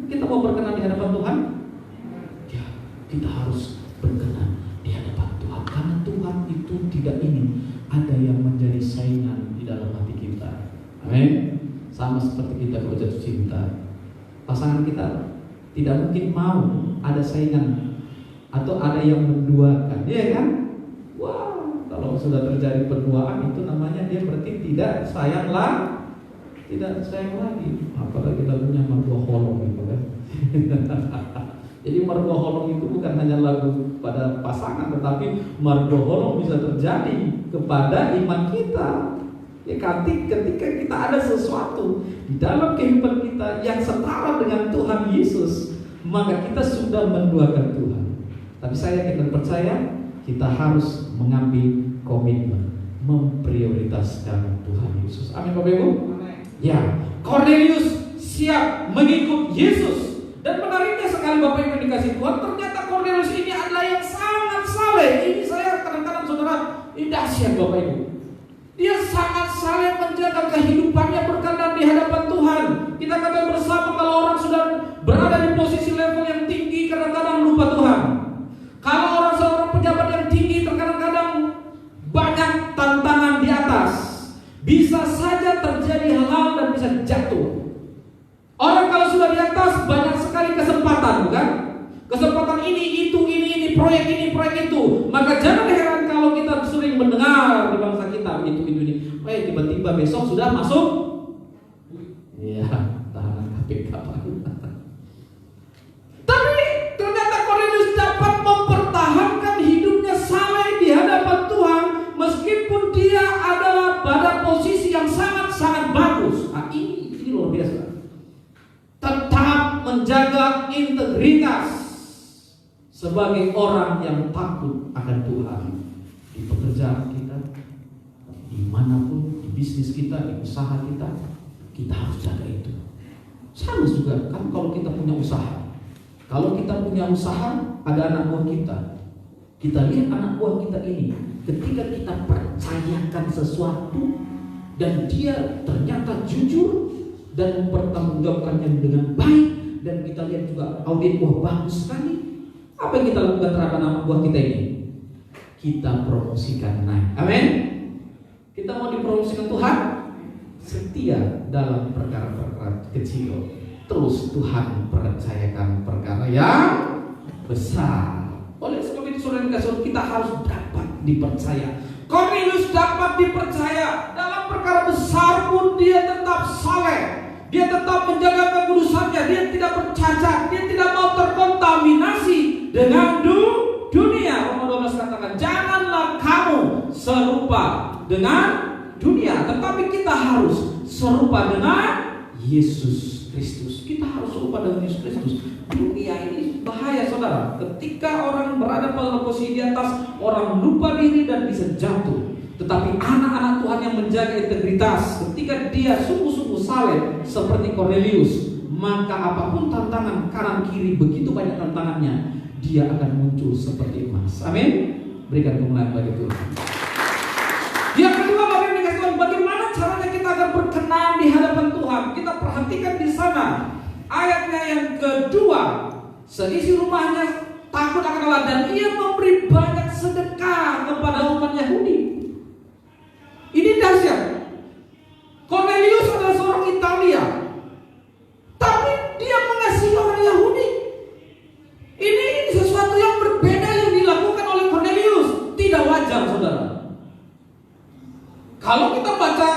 Kita mau berkenan di hadapan Tuhan? Ya, kita harus berkenan di hadapan Tuhan. Karena Tuhan itu tidak ingin ada yang menjadi saingan di dalam hati kita. Amin. Sama seperti kita kalau jatuh cinta, pasangan kita tidak mungkin mau ada saingan atau ada yang menduakan, iya kan? Wow, kalau sudah terjadi penduaan itu namanya dia berarti tidak sayang lagi. Apalagi lagunya Margo Holong gitu kan. Jadi Margo Holong itu bukan hanya lagu pada pasangan, tetapi Margo Holong bisa terjadi kepada iman kita. Ya, ketika kita ada sesuatu di dalam kehidupan kita yang setara dengan Tuhan Yesus, maka kita sudah menduakan Tuhan. Tapi saya yakin dan percaya kita harus mengambil komitmen memprioritaskan Tuhan Yesus. Amin Bapak Ibu. Ya, Cornelius siap mengikut Yesus. Dan menariknya sekali Bapak Ibu dikasih Tuhan, ternyata Cornelius ini adalah yang sangat saleh. Ini saya kadang-kadang saudara, ini dahsyat Bapak Ibu. Dia sangat saleh menjaga kehidupannya berkenan di hadapan Tuhan. Kita katakan bersama, kalau orang sudah berada di posisi level yang tinggi, kadang-kadang lupa Tuhan. Kalau orang seorang pejabat yang tinggi, terkadang-kadang banyak tantangan di atas. Bisa saja terjadi hal-hal dan bisa jatuh. Orang kalau sudah di atas banyak sekali kesempatan, bukan? Kesempatan ini, proyek itu. Maka jangan heran kalau kita sering mendengar di bangsa kita itu ini. Tiba-tiba besok sudah masuk. Ya, tahanan KPK. Tapi ternyata Cornelius dapat mempertahankan hidupnya saleh di hadapan Tuhan meskipun dia adalah pada posisi yang sangat-sangat bagus. Nah, ini luar biasa. Tetap menjaga integritas sebagai orang yang takut akan Tuhan di pekerjaan kita, dimanapun, di bisnis kita, di usaha kita harus jaga itu. Sama juga kan kalau kita punya usaha. Kalau kita punya usaha, ada anak buah kita lihat anak buah kita ini, ketika kita percayakan sesuatu dan dia ternyata jujur dan mempertanggungjawabkannya dengan baik, dan kita lihat juga audit buah bagus sekali, apa yang kita lakukan terhadap anak buah kita ini? Kita promosikan naik. Amin. Kita mau dipromosikan Tuhan, setia dalam perkara-perkara kecil. Terus Tuhan percayakan perkara yang besar. Oleh sebab itu saudara kasih, kita harus dapat dipercaya. Cornelius dapat dipercaya dalam perkara besar pun dia tetap saleh. Dia tetap menjaga kekudusannya. Dia tidak bercacat. Dia tidak mau terkontaminasi dengan dunia. Roma 12 katakan, janganlah kamu serupa dengan dunia, tetapi kita harus serupa dengan Yesus Kristus. Kita harus serupa dengan Yesus Kristus. Dunia ini bahaya saudara. Ketika orang berada pada posisi di atas, orang lupa diri dan bisa jatuh. Tetapi anak-anak Tuhan yang menjaga integritas, ketika dia sungguh-sungguh saleh seperti Cornelius, maka apapun tantangan kanan kiri, begitu banyak tantangannya, dia akan muncul seperti emas. Amin. Berikan kemuliaan bagi Tuhan. Yang kedua, Bapak Ibu dikasih Tuhan, bagaimana caranya kita agar berkenan di hadapan Tuhan? Kita perhatikan di sana ayatnya yang kedua, seisi rumahnya takut akan Allah dan ia memberi banyak sedekah kepada umat Yahudi. Ini dahsyat. Cornelius adalah seorang Italia, tapi dia mengasihi orang Yahudi. Ini sesuatu yang berbeda yang dilakukan oleh Cornelius. Tidak wajar saudara. Kalau kita baca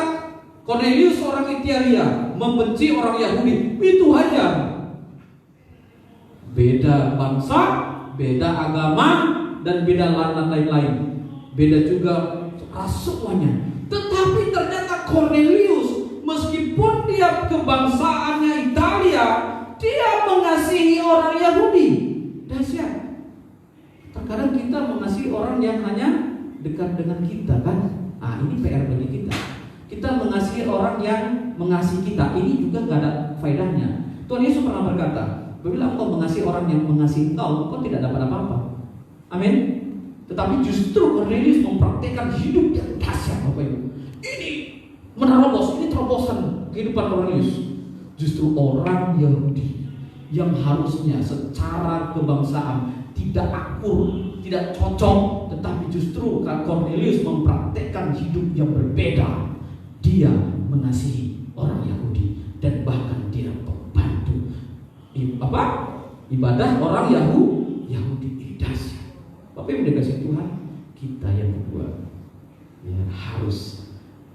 Cornelius orang Italia membenci orang Yahudi, itu wajar. Beda bangsa, beda agama, dan beda lain-lain. Beda juga ras semuanya. Tetapi ternyata Cornelius, meskipun dia kebangsaannya Italia, dia mengasihi orang Yahudi. Dahsyat. Terkadang kita mengasihi orang yang hanya dekat dengan kita kan? Ini PR bagi kita. Kita mengasihi orang yang mengasihi kita. Ini juga gak ada faedahnya. Tuhan Yesus pernah berkata, apabila engkau mengasihi orang yang mengasihi engkau tidak dapat apa-apa. Amin. Tetapi justru Cornelius mempraktikkan hidup yang dahsyat Bapak Ibu. Ini menerobos, ini terobosan kehidupan Cornelius. Justru orang Yahudi yang harusnya secara kebangsaan tidak akur, tidak cocok, tetapi justru Cornelius mempraktekkan hidup yang berbeda. Dia mengasihi orang Yahudi dan bahkan dia membantu ibadah orang Yahudi. Dahsyat. Bapak Ibu dikasih Tuhan, kita yang kedua ya harus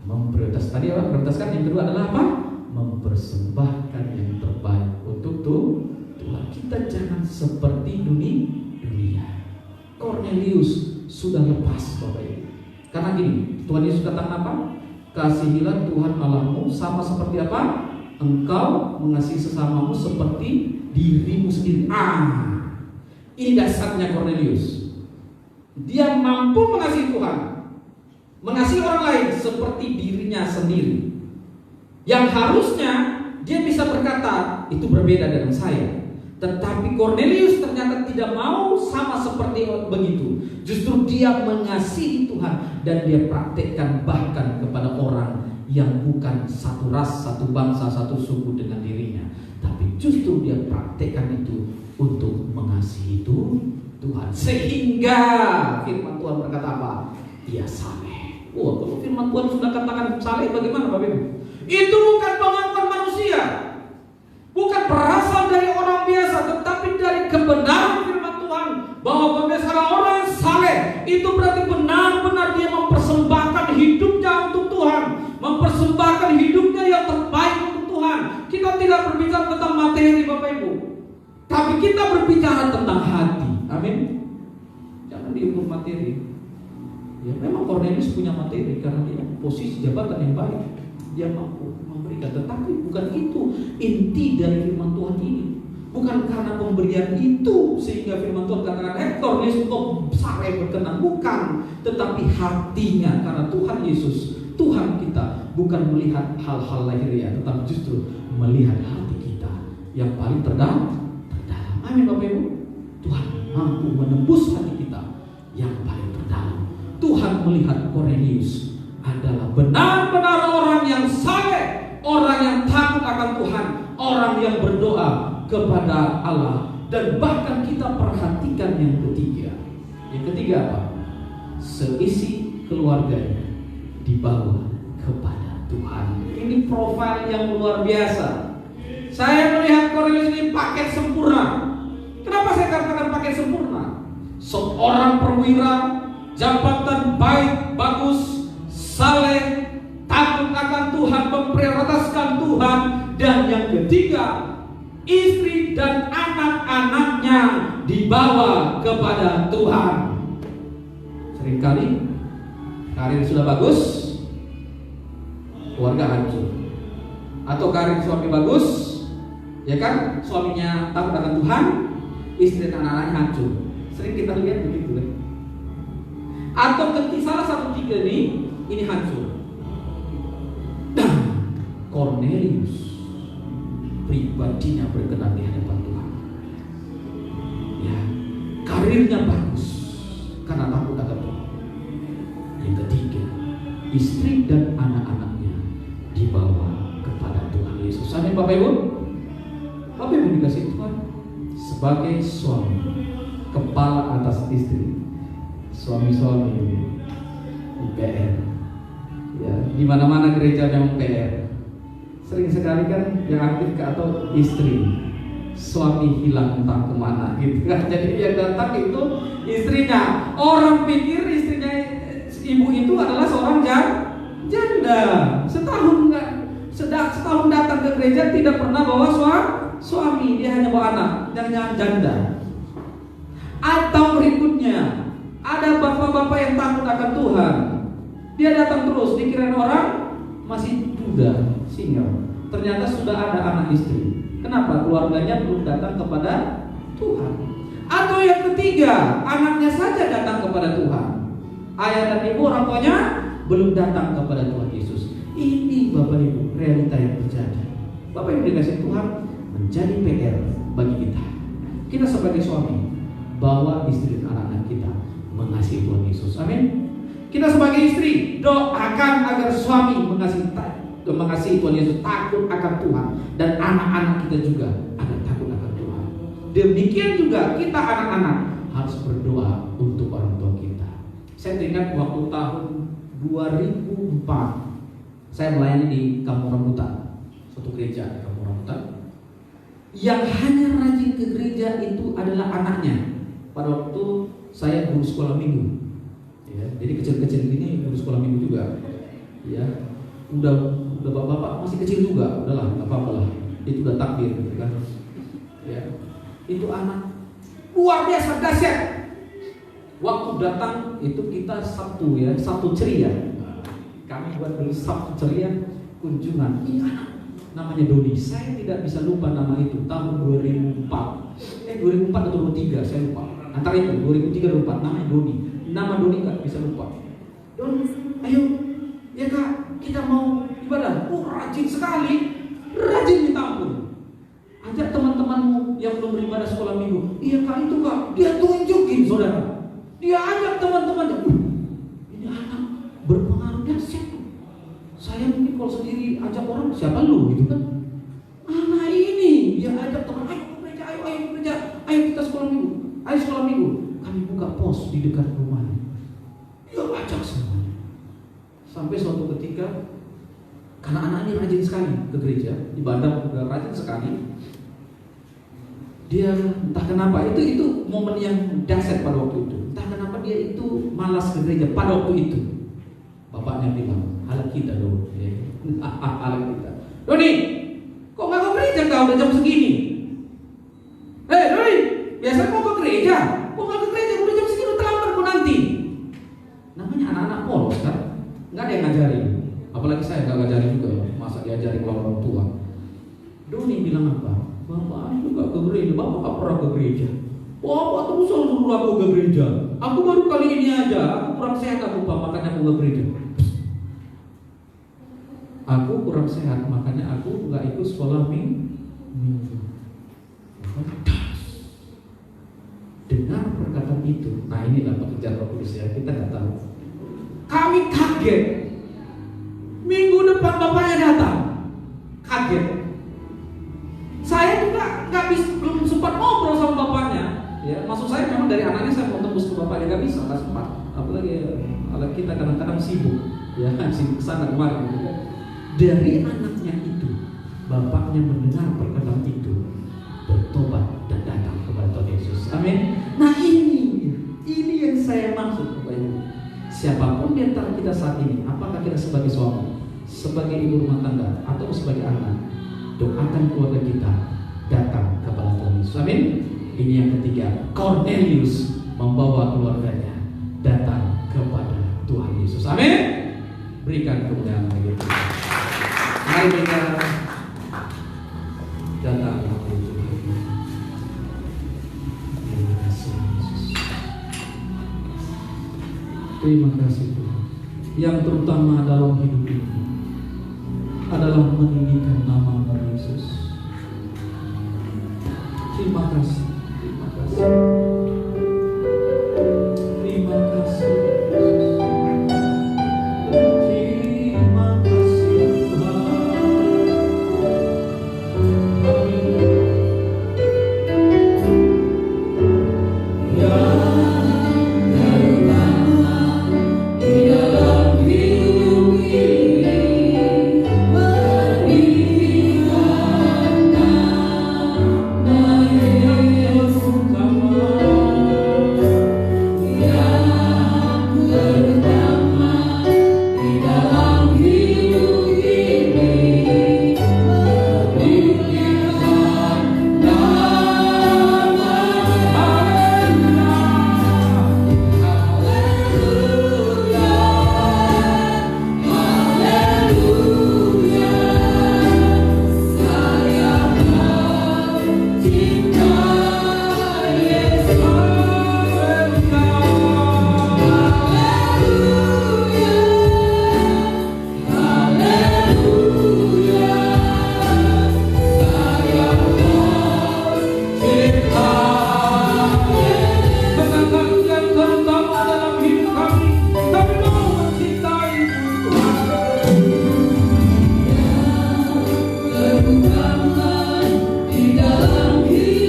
prioritaskan yang kedua adalah apa? Mempersembahkan yang terbaik untuk Tuhan. Kita jangan seperti dunia. Cornelius sudah lepas, Bapak Ibu. Karena gini, Tuhan Yesus katakan apa? Kasihilah Tuhan Allahmu sama seperti apa? Engkau mengasihi sesamamu seperti dirimu sendiri. Ini dasarnya Cornelius. Dia mampu mengasihi Tuhan, mengasihi orang lain seperti dirinya sendiri. Yang harusnya dia bisa berkata, itu berbeda dengan saya. Tetapi Cornelius ternyata tidak mau sama seperti begitu. Justru dia mengasihi Tuhan dan dia praktekkan bahkan kepada orang yang bukan satu ras, satu bangsa, satu suku dengan dirinya. Tapi justru dia praktekkan itu untuk mengasihi Tuhan. Sehingga firman Tuhan berkata apa? Dia saleh. Kalau firman Tuhan sudah katakan saleh, bagaimana Bapak Ibu? Itu bukan pengakuan manusia, bukan berasal dari orang biasa, tetapi dari kebenaran firman Tuhan bahwa misalnya orang yang saleh itu berarti benar-benar dia mempersembahkan hidupnya untuk Tuhan, mempersembahkan hidupnya yang terbaik untuk Tuhan. Kita tidak berbicara tentang materi Bapak Ibu, tapi kita berbicara tentang hati. Amin. Jangan diukur materi. Ya memang Cornelius punya materi karena dia posisi jabatan yang baik, dia mampu memberikan. Tetapi bukan itu inti dari firman Tuhan ini. Bukan karena pemberian itu sehingga firman Tuhan katakan Cornelius untuk saleh berkenan, bukan. Tetapi hatinya, karena Tuhan Yesus, Tuhan kita bukan melihat hal-hal lahiriah, tetapi justru melihat hati kita yang paling terdalam. Amin Bapak Ibu. Tuhan mampu menembus hati kita yang paling terdalam. Tuhan melihat Cornelius adalah benar-benar orang yang saleh, orang yang takut akan Tuhan, orang yang berdoa kepada Allah. Dan bahkan kita perhatikan yang ketiga. Yang ketiga apa? Seisi keluarganya dibawa kepada Tuhan. Ini profil yang luar biasa. Saya melihat Cornelius ini paket sempurna. Kenapa saya katakan paket sempurna? Seorang perwira, jabatan baik, bagus, saleh, takut akan Tuhan, memprioritaskan Tuhan. Dan yang ketiga, istri dan anak-anaknya dibawa kepada Tuhan. Seringkali karir sudah bagus, keluarga hancur. Atau karir suami bagus, ya kan, suaminya takut akan Tuhan, istri dan anak-anaknya hancur. Sering kita lihat begitu kan? Atau salah satu tiga ini hancur. Dan Cornelius pribadinya berkenan di hadapan Tuhan. Ya, karirnya bagus karena takut akan Tuhan. Yang ketiga, istri dan anak-anaknya dibawa kepada Tuhan Yesus. Amin Bapak Ibu. Bapak Ibu dikasih Tuhan, sebagai suami, kepala atas istri, suami-suami PR, ya di mana-mana gereja memang PR. Sering sekali kan yang aktif atau istri, suami hilang entah kemana gitu kan. Jadi yang datang itu istrinya. Orang pikir istrinya ibu itu adalah seorang janda. Setahun datang ke gereja tidak pernah bawa suami, dia hanya bawa anak, dan janda. Atau berikutnya, ada bapak-bapak yang takut akan Tuhan. Dia datang terus, dikirain orang masih muda, single. Ternyata sudah ada anak istri. Kenapa? Keluarganya belum datang kepada Tuhan. Atau yang ketiga, anaknya saja datang kepada Tuhan. Ayah dan ibu, orang tuanya belum datang kepada Tuhan Yesus. Ini Bapak Ibu realita yang terjadi. Bapak Ibu dikasih Tuhan, menjadi PR bagi kita. Kita sebagai suami, bawa istri dan anak-anak kita mengasihi Tuhan Yesus. Amin. Kita sebagai istri, doakan agar suami mengasihi Tuhan Yesus, takut akan Tuhan, dan anak-anak kita juga agar takut akan Tuhan. Demikian juga kita anak-anak harus berdoa untuk orang tua kita. Saya ingat waktu tahun 2004 saya melayani di Kampung Rambutan, suatu gereja di Kampung Rambutan. Yang hanya rajin ke gereja itu adalah anaknya. Pada waktu saya guru sekolah minggu, ya, jadi kecil-kecil gini guru sekolah minggu juga, ya, udah bapak-bapak masih kecil juga, udahlah nggak apa-apa lah, itu udah takdir, gitu kan, ya, itu anak luar biasa dahsyat. Waktu datang itu kita Sabtu, ya, Sabtu ceria, kami buat dulu Sabtu ceria kunjungan. Ini anak namanya Doni, saya tidak bisa lupa nama itu, tahun 2004 atau 2003 saya lupa. Antara itu 2003-2004 namanya Doni. Nama Doni nggak bisa lupa. Don, ayo, ya kak, kita mau ibadah. Oh, rajin sekali, rajin minta ampun. Ajak teman-temanmu yang belum beribadah sekolah minggu. Iya kak, itu kak, dia tunjukin saudara. Dia ajak teman-temannya. Ini anak berpengaruh dahsyat. Saya mungkin kalau sendiri ajak orang, siapa lu gitu kan? Anak ini dia ajak teman, ayo ke gereja, ayo kita sekolah minggu. Ayo sekolah minggu, kami buka pos di dekat rumahnya. Dia ajak semuanya. Sampai suatu ketika, karena anak ini rajin sekali ke gereja, ibadah juga rajin sekali. Dia entah kenapa itu momen yang dahsyat pada waktu itu. Entah kenapa dia itu malas ke gereja pada waktu itu. Bapaknya bilang, halak kita dong, ya. Halak kita. Doni, kok nggak ke gereja kau udah jam segini? Hei Doni, biasa mau ke gereja, kok nggak ke gereja? Udah jam segini terlambat kok nanti. Namanya anak-anak polos kan, nggak ada yang ngajarin. Apalagi saya nggak ngajarin juga, masa diajarin kalau orang tua. Doni bilang apa? Bapak juga ke gereja, bapak nggak pernah ke gereja. Bapak terus suruh aku ke gereja. Aku baru kali ini aja, aku kurang sehat aku pak, makanya aku ke gereja. Aku kurang sehat, makanya aku nggak ikut sekolah minggu. Dengar perkataan itu, nah inilah pekerjaan Roh Kudus ya, kita nggak tahu. Kami kaget. Minggu depan bapaknya datang, kaget. Saya juga belum sempat ngobrol sama bapaknya. Ya, maksud saya memang dari anaknya saya mau tembus ke bapaknya nggak bisa, nggak sempat. Apalagi kita kadang-kadang sibuk, ya sibuk kesana kemari. Gitu. Dari anaknya itu, bapaknya mendengar perkataan itu, bertobat dan datang kepada Tuhan Yesus. Amin. Nah ini yang saya maksud, Bapak Ibu. Siapapun di antara kita saat ini, apakah kita sebagai suami, sebagai ibu rumah tangga, atau sebagai anak, doakan keluarga kita datang kepada Tuhan Yesus. Amin. Ini yang ketiga, Cornelius membawa keluarganya datang kepada Tuhan Yesus. Amin. Berikan kemuliaan bagi Tuhan. Mari kita datang kepada Tuhan. Terima kasih Yesus. Terima kasih Tuhan. Yang terutama dalam hidup ini adalah meninggikan nama Yesus. Terima kasih. Terima kasih. Terima kasih. Terima kasih Tuhan. Di dalam hidup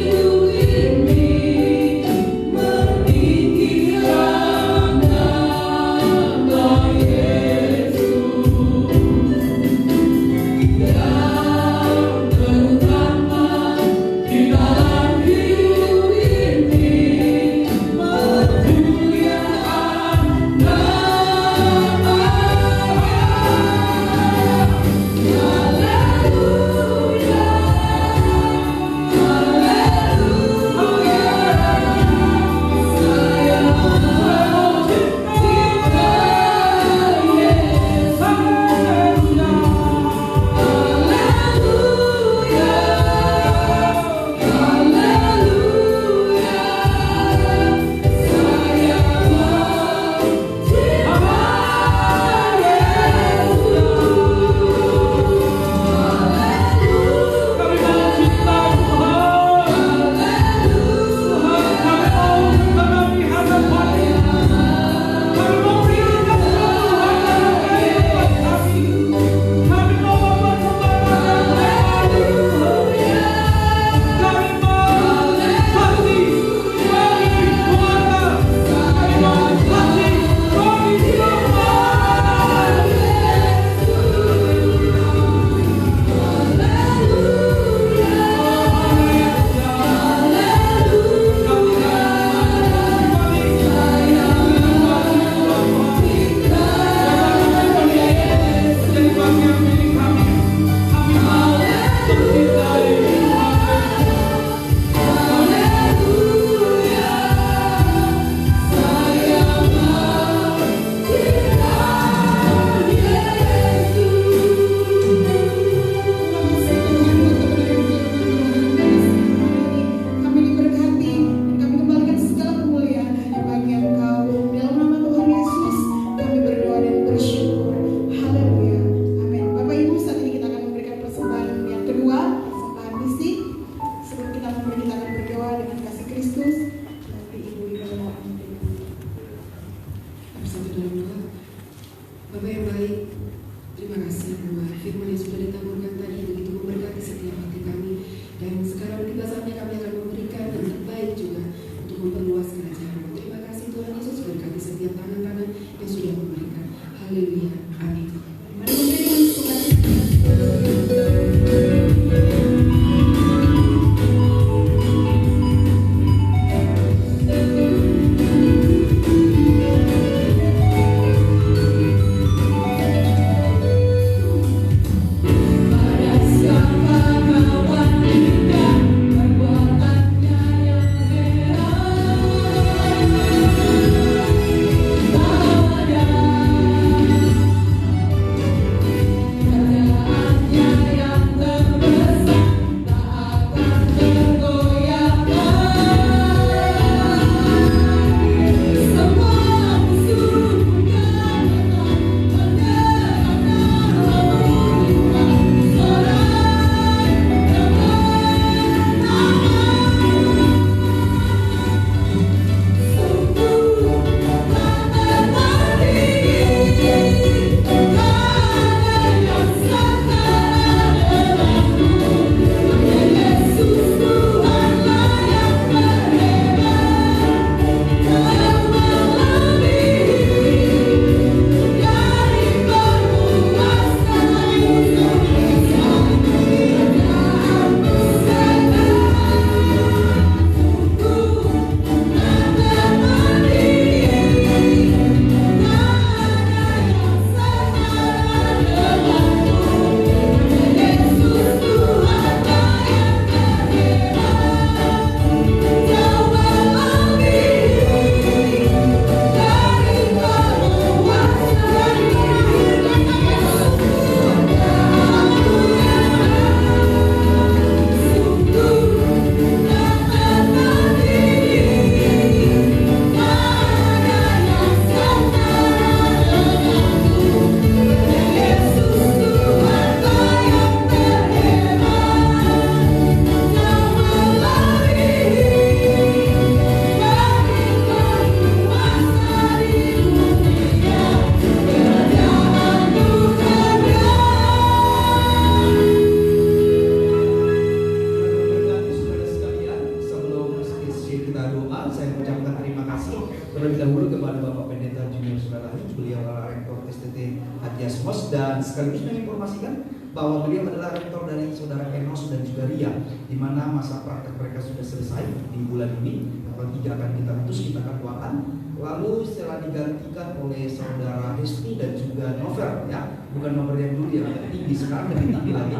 saya mengucapkan terima kasih terlebih dahulu kepada Bapak Pendeta Junior Saudara, beliau adalah Rektor STT Hatiasmos, dan sekaligus menginformasikan bahwa beliau adalah rektor dari Saudara Enos dan juga Ria, di mana masa praktek mereka sudah selesai di bulan ini. Tanggal 3 akan kita putus, kita akan tuakan. Lalu setelah digantikan oleh Saudara Hesti dan juga Novel, ya, bukan nomor yang dulu yang tinggi, sekarang lebih tinggi lagi.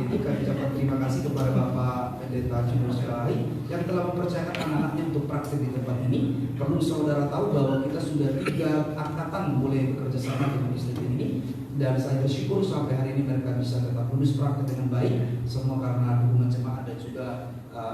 Itu kami ucapkan terima kasih kepada Bapak Pendeta Junior Saudara yang telah mempercayakan anak-anaknya untuk praktek di tempat ini. Perlu saudara tahu bahwa kita sudah 3 angkatan boleh bekerja sama dengan institut ini, dan saya bersyukur sampai hari ini mereka bisa tetap lulus praktek dengan baik, semua karena dukungan jemaat dan juga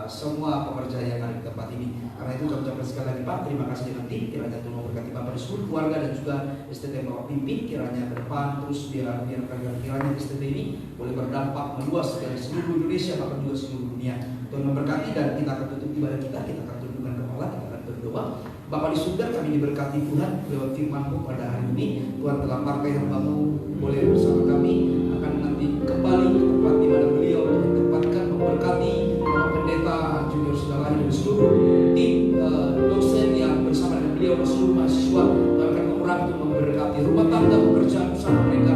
semua pekerja yang ada di tempat ini. Karena itu kami ucapkan sekali lagi Pak, terima kasih nanti. Kiranya Tuhan memberkati Bapak di seluruh keluarga dan juga STT yang Bapak pimpin. Kiranya ke depan terus kiranya STT ini boleh berdampak meluas dari seluruh Indonesia bahkan juga seluruh dunia. Tuhan memberkati, dan kita akan tutup ibadah kita akan tundukkan kepala, kita akan berdoa. Bapak di surga, kami diberkati Tuhan lewat firman-Mu pada hari ini. Tuhan telah pakai hamba-Mu boleh bersama kami akan nanti kembali ke tempat di mana beliau ditempatkan, memberkati Bapak Pendeta Junior Saudara dan seluruh tim dosen yang bersama dengan beliau, seluruh mahasiswa, bahkan orang untuk memberkati rumah tangga, pekerjaan usaha mereka